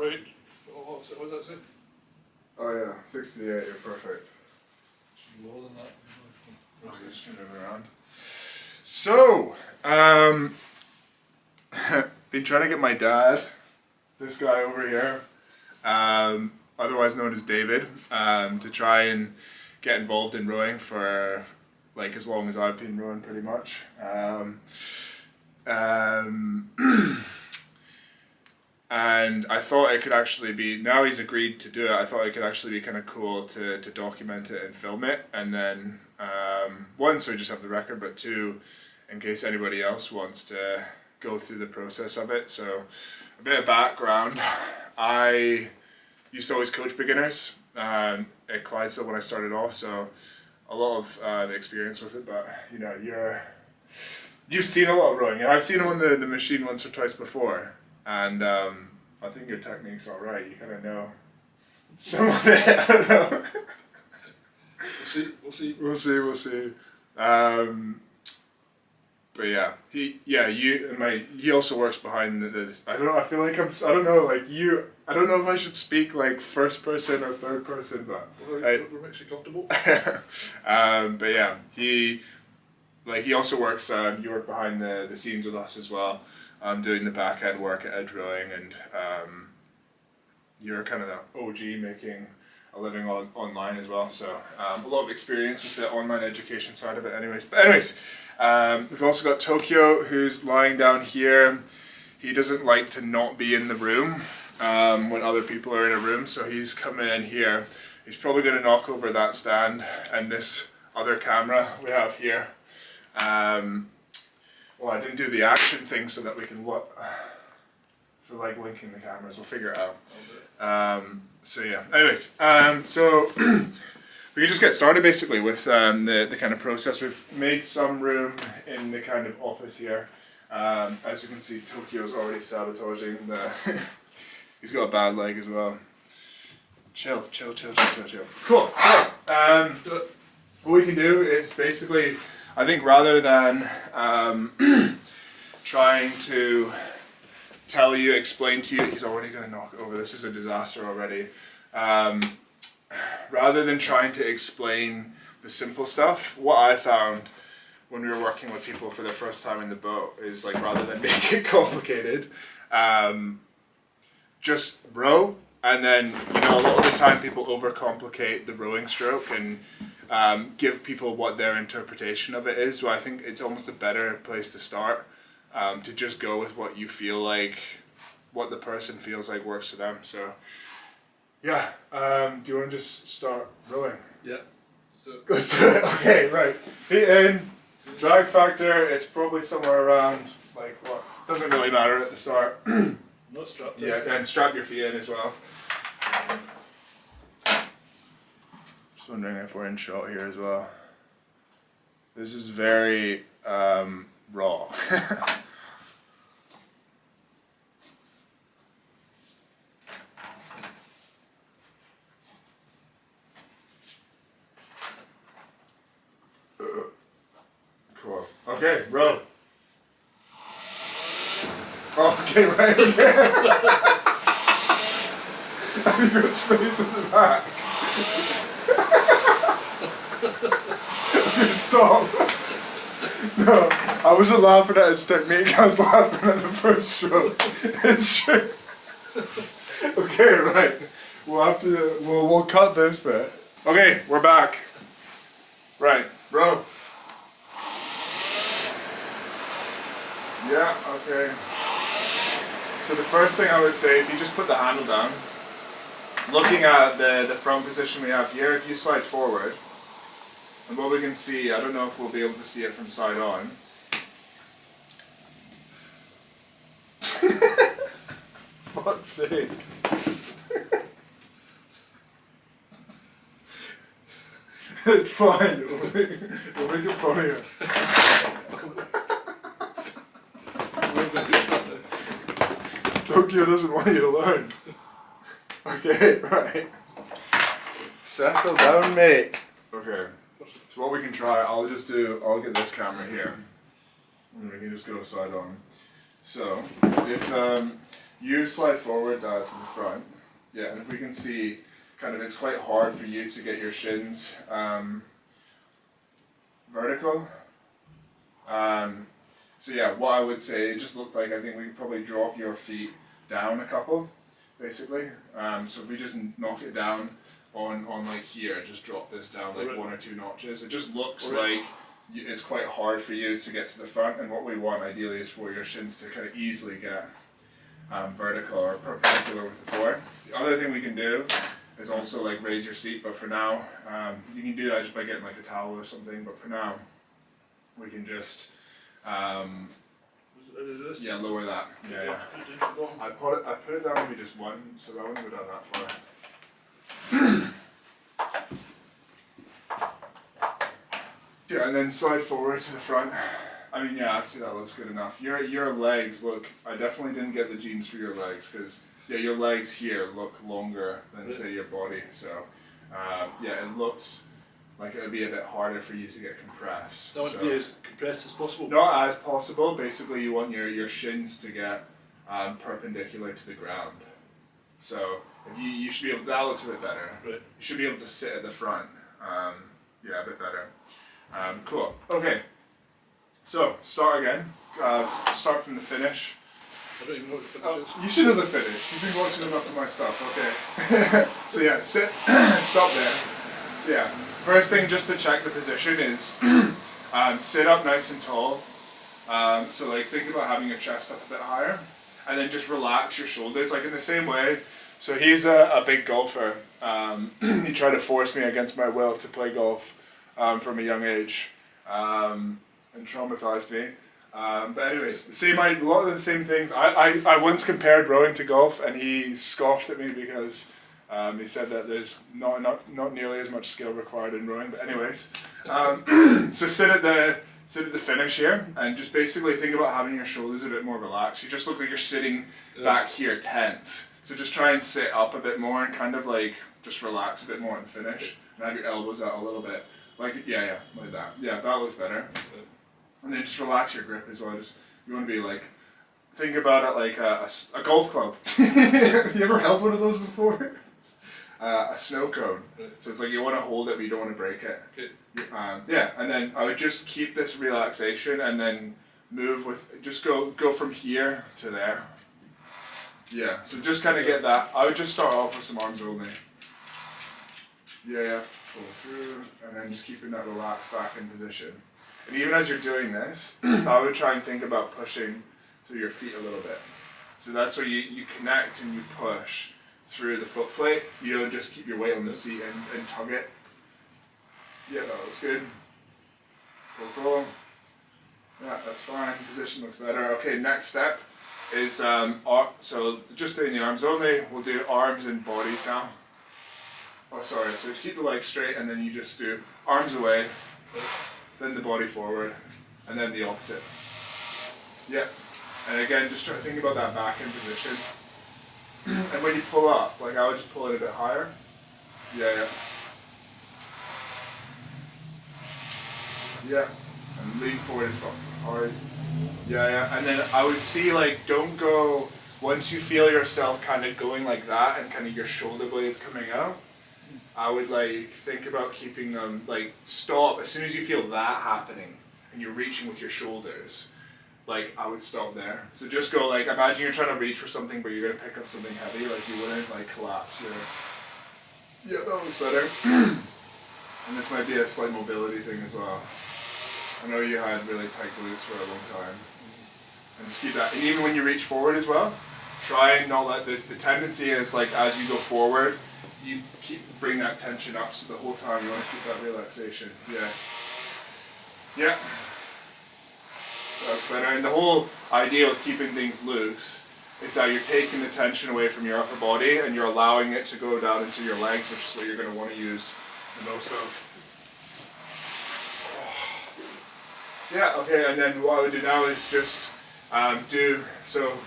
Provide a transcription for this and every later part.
rate. What was that say? Oh yeah, 68, you're perfect. Should be lower than that. Oh, you're just gonna move around. So, been trying to get my dad, this guy over here, otherwise known as David, to try and get involved in rowing for like as long as I've been rowing, pretty much. And I thought it could actually be, now he's agreed to do it, I thought it could actually be kind of cool to document it and film it, and then one, so we just have the record, but two, in case anybody else wants to go through the process of it. So a bit of background, I used to always coach beginners at Clydesdale when I started off, so a lot of experience with it, but you know, you've seen a lot of rowing. I've seen it on the machine once or twice before. And I think your technique's alright, you kind of know some of it, I don't know. We'll see. But yeah, he also works behind the I don't know, I feel like I don't know if I should speak like first person or third person, but what makes you comfortable? but yeah, he also works, you work behind the scenes with us as well. Doing the back end work at Edge Rowing, and you're kind of the OG making a living online as well, so a lot of experience with the online education side of it anyways. We've also got Tokyo, who's lying down here. He doesn't like to not be in the room when other people are in a room, so he's coming in here. He's probably going to knock over that stand and this other camera we have here. Well, I didn't do the action thing so that we can look for like linking the cameras. We'll figure it out. So yeah. Anyways, so we can just get started basically with the kind of process. We've made some room in the kind of office here. As you can see, Tokyo's already sabotaging the. He's got a bad leg as well. Chill. Cool. So, what we can do is basically, I think rather than trying to explain to you, he's already going to knock over, this is a disaster already. Rather than trying to explain the simple stuff, what I found when we were working with people for the first time in the boat is like, rather than make it complicated, just row. And then, you know, a lot of the time people overcomplicate the rowing stroke and give people what their interpretation of it is. Well, I think it's almost a better place to start, to just go with what you feel like, what the person feels like works for them. So, yeah, do you want to just start rowing? Yeah, let's do it. Okay, right. Feet in, drag factor, it's probably somewhere around, like, what? Doesn't really matter at the start. Not strapped in. Yeah, and strap your feet in as well. Just wondering if we're in shot here as well. This is very raw. Cool. Okay, row. Okay, right. Have you got space in the back? Okay, stop. No, I wasn't laughing at his technique, I was laughing at the first stroke. It's true. Okay, right. We'll cut this bit. Okay, we're back. Right, row. Yeah, okay. So the first thing I would say, if you just put the handle down, looking at the front position we have here, if you slide forward, and what we can see, I don't know if we'll be able to see it from side on. Fuck's sake. It's fine, we'll make it funnier. Tokyo doesn't want you to learn. Okay, right. Settle down, mate. Okay, so what we can try, I'll get this camera here, and we can just go side on. So, if You slide forward to the front. Yeah, and if we can see, kind of, it's quite hard for you to get your shins vertical. So yeah, what I would say, it just looked like, I think we could probably drop your feet down a couple, basically. So if we just knock it down on like here, just drop this down like 1 or 2 notches. It just looks like it's quite hard for you to get to the front, and what we want ideally is for your shins to kind of easily get vertical or perpendicular with the floor. The other thing we can do is also like raise your seat, but for now, you can do that just by getting like a towel or something, but for now, we can just yeah, lower that. Yeah. I put it down maybe just one, so that wouldn't go down that far. Yeah, and then slide forward to the front. I mean, yeah, I'd say that looks good enough. Your legs look. I definitely didn't get the jeans for your legs because yeah, your legs here look longer than say your body. So yeah, it looks like it would be a bit harder for you to get compressed. That would be as compressed as possible. Not as possible. Basically, you want your shins to get perpendicular to the ground. So if you should be able. That looks a bit better. Right. You should be able to sit at the front. Yeah, a bit better. Cool. Okay. So start again. Start from the finish. I don't even know what the finish is. You should know the finish. You've been watching enough of my stuff. Okay. So yeah, sit. Stop there. So yeah. First thing, just to check the position is sit up nice and tall. So like think about having your chest up a bit higher, and then just relax your shoulders like in the same way. So he's a big golfer. He tried to force me against my will to play golf from a young age, and traumatized me. But anyways, a lot of the same things. I once compared rowing to golf, and he scoffed at me because he said that there's not nearly as much skill required in rowing. But anyways, so sit at the finish here, and just basically think about having your shoulders a bit more relaxed. You just look like you're sitting back here tense. So just try and sit up a bit more and kind of like just relax a bit more at the finish, and have your elbows out a little bit. Like yeah, like that. Yeah, that looks better. And then just relax your grip as well. Just you want to be like, think about it like a golf club. Have you ever held one of those before? A snow cone. So it's like you want to hold it, but you don't want to break it. Yeah, and then I would just keep this relaxation, and then move with just go from here to there. Yeah. So just kind of get that. I would just start off with some arms only. Yeah. Pull through, and then just keeping that relaxed back in position. And even as you're doing this, I would try and think about pushing through your feet a little bit. So that's where you connect and you push through the foot plate. You don't just keep your weight on the seat and tug it. Yeah, that looks good. Cool. Yeah, that's fine. Position looks better. Okay, next step is, so just doing the arms only, we'll do arms and bodies now. Oh, sorry, so keep the legs straight, and then you just do arms away, then the body forward, and then the opposite. Yeah, and again, just try to think about that back in position. And when you pull up, like I would just pull it a bit higher. Yeah. Yeah, and lean forward as well. Hard. Yeah, and then I would see like, don't go, once you feel yourself kind of going like that and kind of your shoulder blades coming out, I would like think about keeping them, like stop, as soon as you feel that happening and you're reaching with your shoulders, like I would stop there. So just go like, imagine you're trying to reach for something but you're going to pick up something heavy, like you wouldn't like collapse your, yeah, that looks better. And this might be a slight mobility thing as well. I know you had really tight glutes for a long time. And just keep that, and even when you reach forward as well, try and not let, the tendency is like as you go forward, you bring that tension up, so the whole time you want to keep that relaxation. Yeah. That's better. And the whole idea with keeping things loose is that you're taking the tension away from your upper body and you're allowing it to go down into your legs, which is what you're going to want to use the most of. Yeah, okay, and then what I would do now is just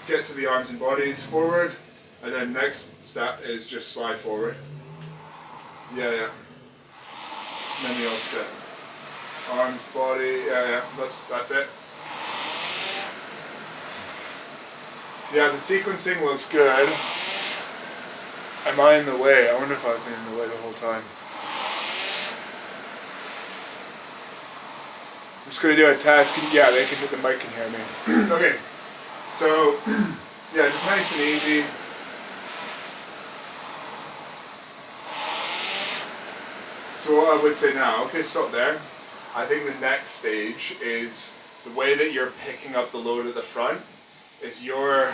get to the arms and bodies forward, and then next step is just slide forward. Yeah. And then the opposite. Arms, body, yeah, that's it. Yeah, the sequencing looks good. Am I in the way? I wonder if I've been in the way the whole time. I'm just going to do a test. Yeah, the mic can hear me. Okay, so yeah, just nice and easy. So what I would say now, okay, stop there. I think the next stage is the way that you're picking up the load at the front is you're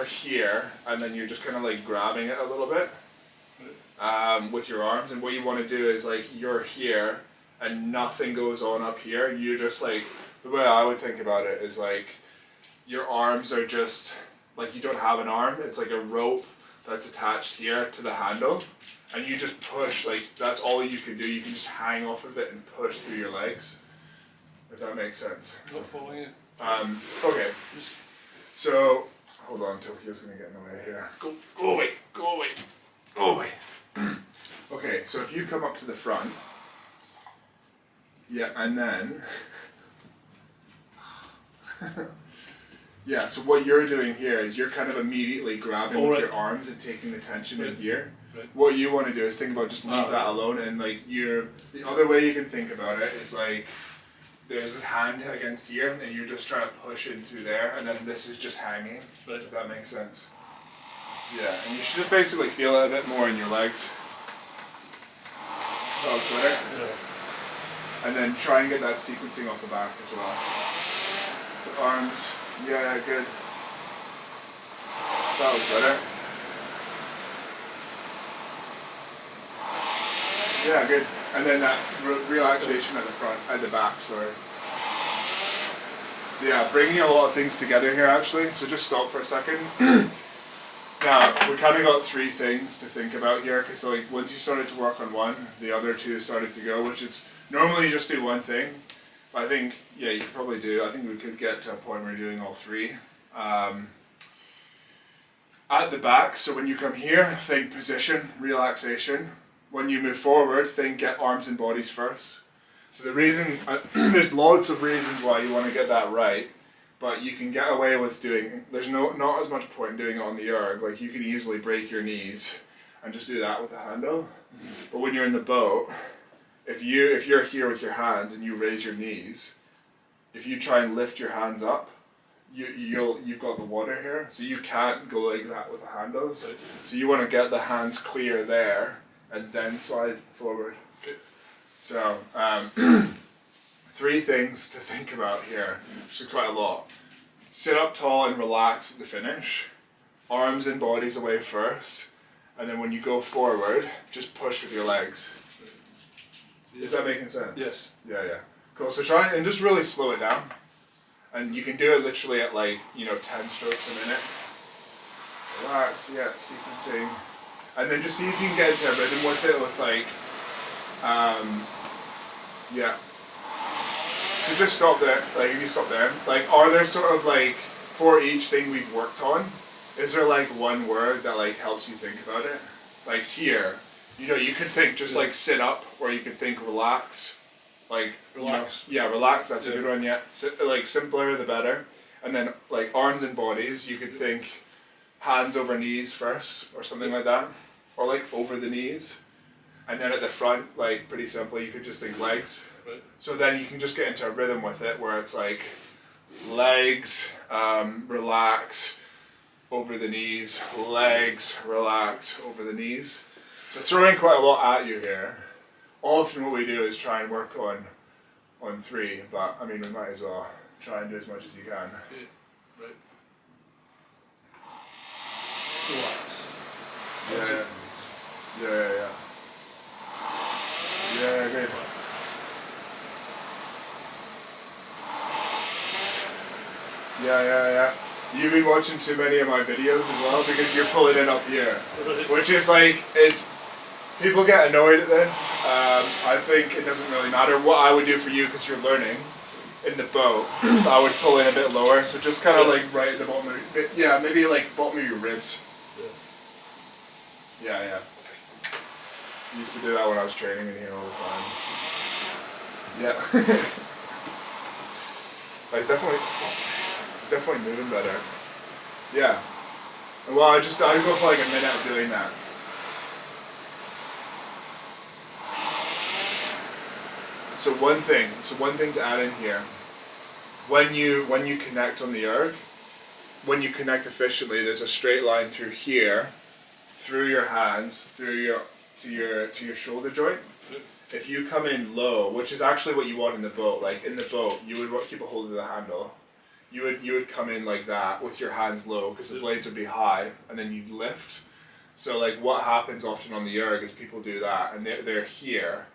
here and then you're just kind of like grabbing it a little bit with your arms, and what you want to do is like you're here and nothing goes on up here. You just like, the way I would think about it is like your arms are just like, you don't have an arm, it's like a rope that's attached here to the handle, and you just push, like that's all you can do. You can just hang off of it and push through your legs, if that makes sense. Not following you. Okay, so hold on, Tokyo's gonna get in the way here. Go away, go away, go away. Okay, so if you come up to the front, yeah, and then, yeah, so what you're doing here is you're kind of immediately grabbing with your arms and taking the tension in here. Right. What you want to do is think about just leave that alone, and like the other way you can think about it is like, there's a hand against here, and you're just trying to push in through there, and then this is just hanging, if that makes sense. Yeah, and you should just basically feel it a bit more in your legs. That was better. Yeah. And then try and get that sequencing off the back as well. The arms, yeah, good. That was better. Yeah, good. And then that relaxation at the front, at the back, sorry. So yeah, bringing a lot of things together here actually, so just stop for a second. Now, we kind of got three things to think about here, because like once you started to work on one, the other two started to go, which is, normally you just do one thing, but I think, yeah, you could probably do, I think we could get to a point where you're doing all three. At the back, so when you come here, think position, relaxation. When you move forward, think get arms and bodies first. So the reason, there's lots of reasons why you want to get that right, but you can get away with doing, there's not as much point in doing it on the erg, like you can easily break your knees and just do that with the handle. But when you're in the boat, if you're here with your hands and you raise your knees, if you try and lift your hands up, you've got the water here, so you can't go like that with the handles. So you want to get the hands clear there and then slide forward. So, three things to think about here, which is quite a lot. Sit up tall and relax at the finish. Arms and bodies away first. And then when you go forward, just push with your legs. Is that making sense? Yes. Yeah, yeah. Cool, so try and just really slow it down. And you can do it literally at 10 strokes a minute. Relax, yeah, sequencing. And then just see if you can get into a rhythm with it with yeah. So just stop there, if you stop there, are there sort of for each thing we've worked on, is there one word that helps you think about it? Like here, you could think just sit up, or you could think relax. Relax. Relax, that's a good one, yeah. So, simpler the better. And then arms and bodies, you could think hands over knees first, or something like that. Or over the knees. And then at the front, pretty simple, you could just think legs. Right. So then you can just get into a rhythm with it where it's legs, relax, over the knees, legs, relax, over the knees. So throwing quite a lot at you here. Often what we do is try and work on three, but I mean we might as well try and do as much as you can. Yeah. Right. Relax. Yeah. Yeah. Yeah, good. Yeah. You've been watching too many of my videos as well because you're pulling it up here. Which is people get annoyed at this. I think it doesn't really matter what I would do for you because you're learning in the boat. I would pull in a bit lower, so just kind of right at the bottom of maybe bottom of your ribs. Yeah. I used to do that when I was training in here all the time. Yeah. But it's definitely moving better. Yeah. Well, I go for like a minute of doing that. So one thing to add in here, when you connect on the erg, when you connect efficiently, there's a straight line through here, through your hands, to your shoulder joint. If you come in low, which is actually what you want in the boat, like in the boat, you would keep a hold of the handle. You would come in like that with your hands low because the blades would be high, and then you'd lift. So like what happens often on the erg is people do that, and they're here,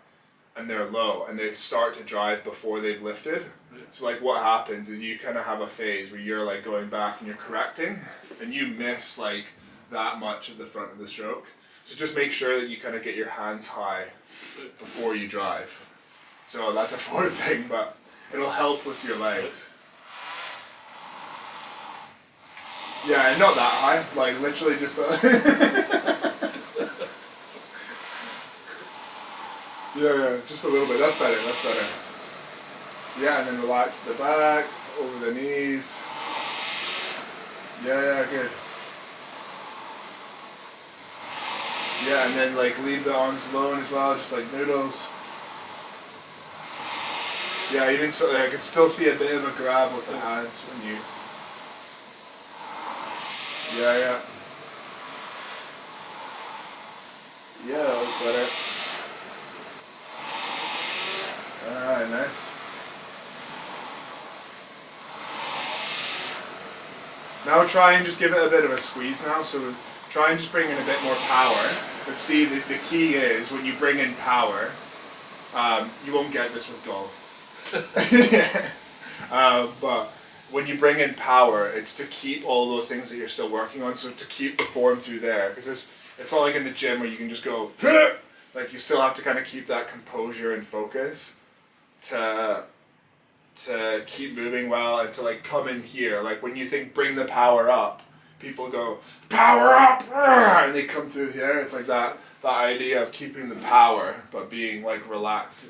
and they're low, and they start to drive before they've lifted. So like what happens is you kind of have a phase where you're like going back and you're correcting, and you miss like that much of the front of the stroke. So just make sure that you kind of get your hands high before you drive. So that's a fourth thing, but it'll help with your legs. Yeah, and not that high, like literally just yeah, just a little bit. That's better. Yeah, and then relax the back, over the knees. Yeah, good. Yeah, and then like leave the arms alone as well, just like noodles. Yeah, even so, I could still see a bit of a grab with the hands when you. Yeah. Yeah, that was better. Alright, nice. Now try and just give it a bit of a squeeze now, so try and just bring in a bit more power. But see, the key is when you bring in power, you won't get this with golf. But when you bring in power, it's to keep all those things that you're still working on, so to keep the form through there. Because it's not like in the gym where you can just go, like you still have to kind of keep that composure and focus to keep moving well and to like come in here. Like when you think bring the power up, people go power up and they come through here. It's like that idea of keeping the power but being like relaxed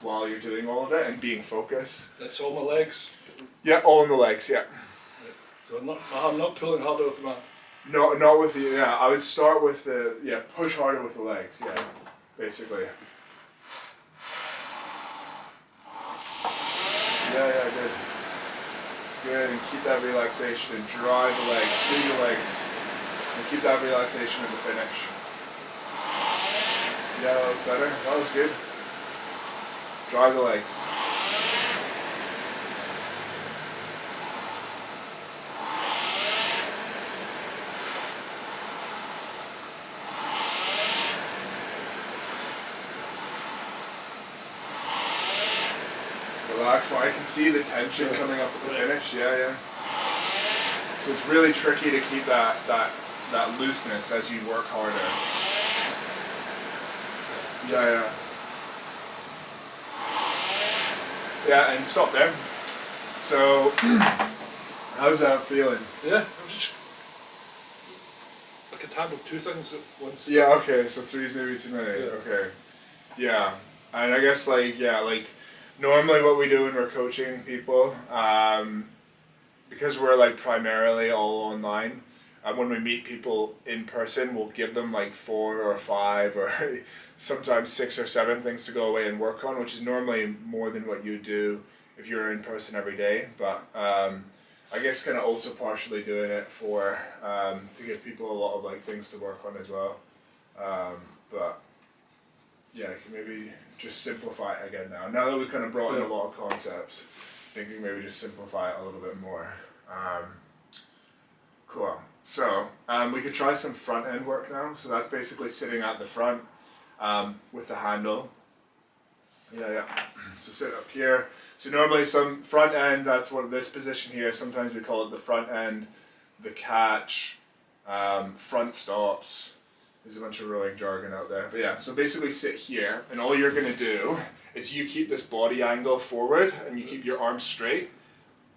while you're doing all of it and being focused. That's all my legs. Yeah, all in the legs. Yeah. So I'm not pulling harder with my. No, not with the. Yeah, I would start with the. Yeah, push harder with the legs. Yeah, basically. Yeah, good. Good, and keep that relaxation and drive the legs, swing the legs, and keep that relaxation in the finish. Yeah, that was better. That was good. Drive the legs. Relax. Well, I can see the tension coming up at the finish. Yeah. So it's really tricky to keep that looseness as you work harder. Yeah. Yeah, and stop there. So, how's that feeling? Yeah, I can handle two things at once. Yeah, okay, so three's maybe too many. Yeah. Okay. Yeah. And I guess like normally what we do when we're coaching people, because we're like primarily all online, when we meet people in person, we'll give them like 4 or 5 or sometimes 6 or 7 things to go away and work on, which is normally more than what you do if you're in person every day. But I guess kind of also partially doing it for to give people a lot of like things to work on as well. But yeah, I can maybe just simplify it again now. Now that we've kind of brought in a lot of concepts, thinking maybe just simplify it a little bit more. Cool. So we could try some front end work now. So that's basically sitting at the front with the handle. Yeah. So sit up here. So normally some front end, that's what this position here, sometimes we call it the front end, the catch, front stops. There's a bunch of rowing jargon out there. But yeah, so basically sit here, and all you're going to do is you keep this body angle forward, and you keep your arms straight,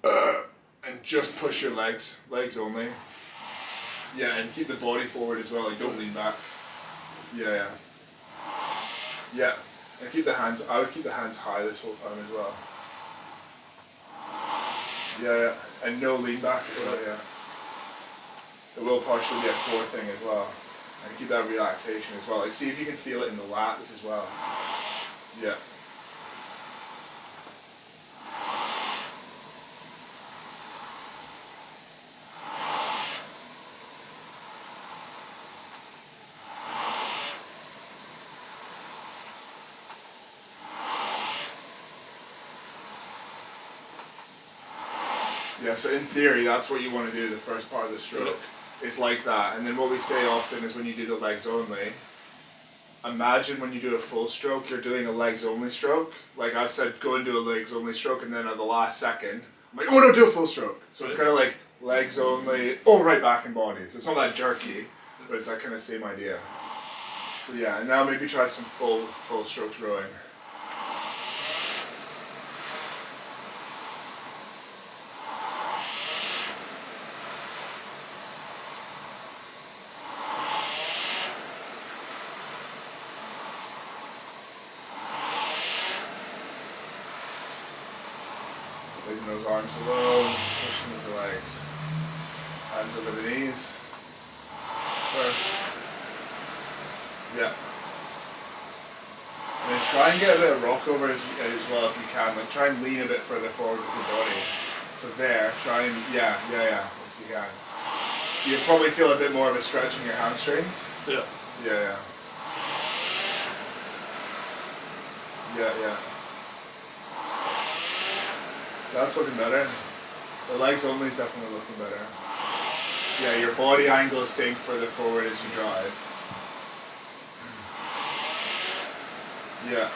and just push your legs only. Yeah, and keep the body forward as well, like don't lean back. Yeah. And keep the hands, I would keep the hands high this whole time as well. Yeah, and no lean back as well, yeah. it will partially be a core thing as well. And keep that relaxation as well. Like, see if you can feel it in the lats as well. Yeah. Yeah, so in theory, that's what you want to do the first part of the stroke. It's like that. And then what we say often is when you do the legs only, imagine when you do a full stroke, you're doing a legs only stroke. Like I've said, go and do a legs only stroke, and then at the last second, I'm like, oh no, do a full stroke. So it's kind of like legs only, oh, right back in body. So it's not that jerky, but it's that kind of same idea. So yeah, and now maybe try some full strokes rowing. Leaving those arms alone, pushing with the legs. Hands over the knees. First. Yeah. And then try and get a bit of rock over as well if you can. Like try and lean a bit further forward with your body. So there, try and, yeah, if you can. You'll probably feel a bit more of a stretch in your hamstrings. Yeah. Yeah. That's looking better. The legs only is definitely looking better. Yeah, your body angle is staying further forward as you drive. Yeah.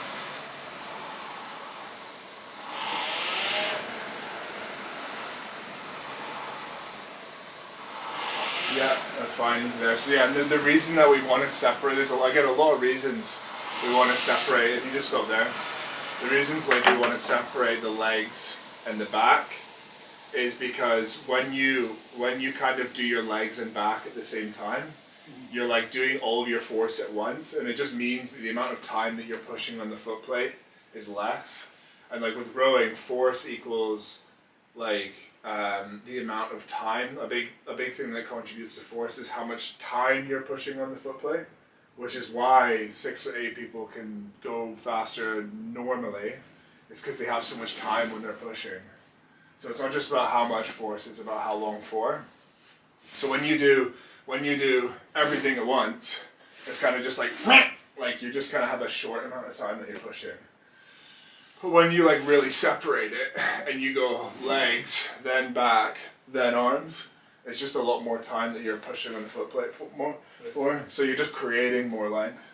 Yeah, that's fine, easy there. So yeah, the reason that we want to separate this, I get a lot of reasons we want to separate, if you just stop there, the reasons like we want to separate the legs and the back is because when you kind of do your legs and back at the same time, you're like doing all of your force at once, and it just means that the amount of time that you're pushing on the foot plate is less. And like with rowing, force equals like the amount of time. A big thing that contributes to force is how much time you're pushing on the foot plate, which is why 6 or 8 people can go faster normally. It's because they have so much time when they're pushing. So it's not just about how much force, it's about how long for. So when you do everything at once, it's kind of just like you just kind of have a short amount of time that you're pushing. But when you like really separate it and you go legs, then back, then arms, it's just a lot more time that you're pushing on the foot plate for. So you're just creating more length.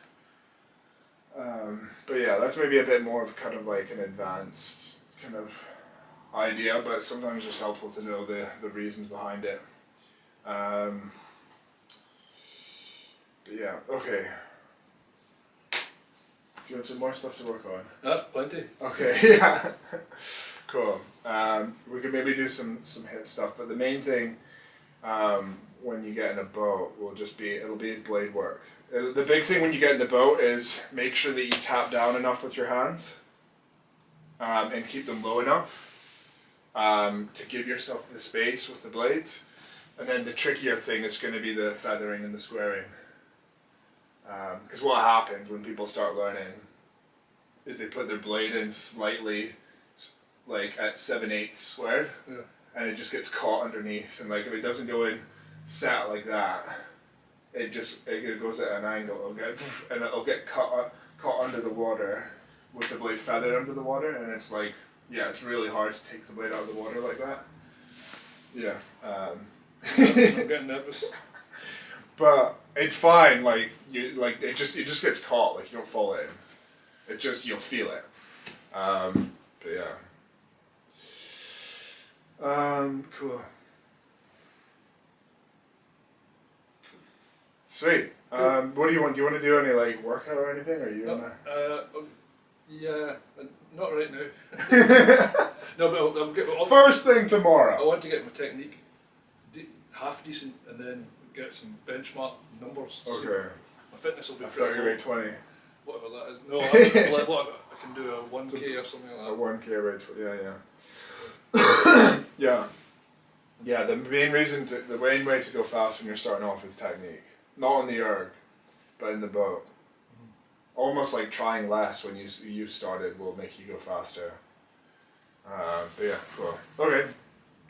But yeah, that's maybe a bit more of kind of like an advanced kind of idea, but sometimes it's helpful to know the reasons behind it. But yeah, okay. Do you want some more stuff to work on? That's plenty. Okay, yeah. Cool. We could maybe do some hip stuff, but the main thing when you get in a boat it'll be blade work. The big thing when you get in the boat is make sure that you tap down enough with your hands and keep them low enough to give yourself the space with the blades. And then the trickier thing is going to be the feathering and the squaring. Because what happens when people start learning is they put their blade in slightly like at 7/8 squared, and it just gets caught underneath, and like if it doesn't go in set like that, it goes at an angle, it'll get caught under the water with the blade feathered under the water, and it's like, yeah, it's really hard to take the blade out of the water like that. Yeah. I'm getting nervous. But it's fine. Like it just gets caught. Like you don't fall in. You'll feel it. But yeah. Cool. Sweet. What do you want? Do you want to do any like workout or anything? Or are you? Yeah, not right now. No, but I'll get. First thing tomorrow. I want to get my technique half decent, and then get some benchmark numbers. Okay. My fitness will be. I thought you were 20. Whatever that is. No, I can do a 1K or something like that. A 1K rate. Yeah. Yeah. Yeah, the main way to go fast when you're starting off is technique. Not on the erg, but in the boat. Almost like trying less when you started will make you go faster. But yeah, cool. Okay.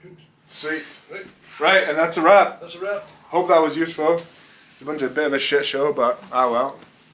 Good. Sweet. Right. Right, and that's a wrap. That's a wrap. Hope that was useful. It's a bit of a shit show, but well.